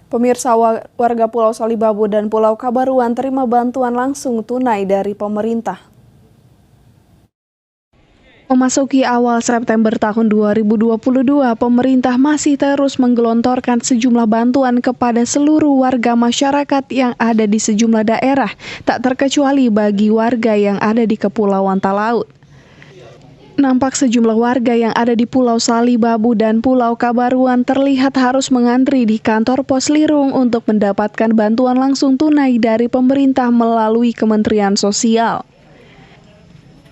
Pemirsa, warga Pulau Salibabu dan Pulau Kabaruan terima bantuan langsung tunai dari pemerintah. Memasuki awal September tahun 2022, pemerintah masih terus menggelontorkan sejumlah bantuan kepada seluruh warga masyarakat yang ada di sejumlah daerah, tak terkecuali bagi warga yang ada di Kepulauan Talaut. Nampak sejumlah warga yang ada di Pulau Salibabu dan Pulau Kabaruan terlihat harus mengantri di kantor Pos Lirung untuk mendapatkan bantuan langsung tunai dari pemerintah melalui Kementerian Sosial.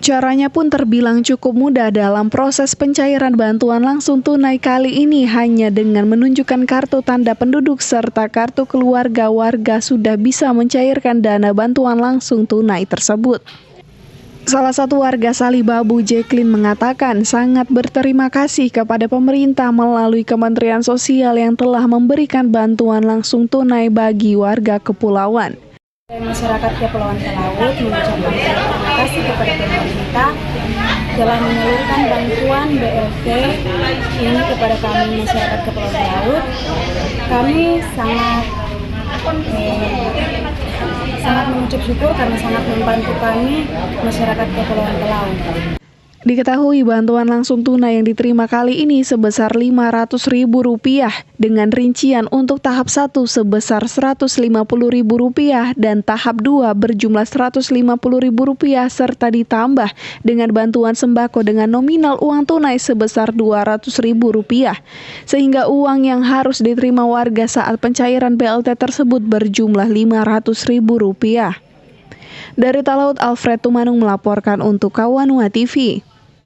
Caranya pun terbilang cukup mudah dalam proses pencairan bantuan langsung tunai kali ini, hanya dengan menunjukkan kartu tanda penduduk serta kartu keluarga warga sudah bisa mencairkan dana bantuan langsung tunai tersebut. Salah satu warga Salibabu, Jacqueline, mengatakan sangat berterima kasih kepada pemerintah melalui Kementerian Sosial yang telah memberikan bantuan langsung tunai bagi warga kepulauan. Masyarakat Kepulauan Talaut mengucapkan terima kasih kepada pemerintah telah menyalurkan bantuan BLT ini kepada kami masyarakat Kepulauan Talaut. Kami sangat mengucap syukur karena sangat membantu kami masyarakat Kepulauan Talaut. Diketahui bantuan langsung tunai yang diterima kali ini sebesar Rp500.000 dengan rincian untuk tahap 1 sebesar Rp150.000 dan tahap 2 berjumlah Rp150.000 serta ditambah dengan bantuan sembako dengan nominal uang tunai sebesar Rp200.000 sehingga uang yang harus diterima warga saat pencairan BLT tersebut berjumlah Rp500.000. Dari Talaut, Alfred Tumanung melaporkan untuk Kawanua TV.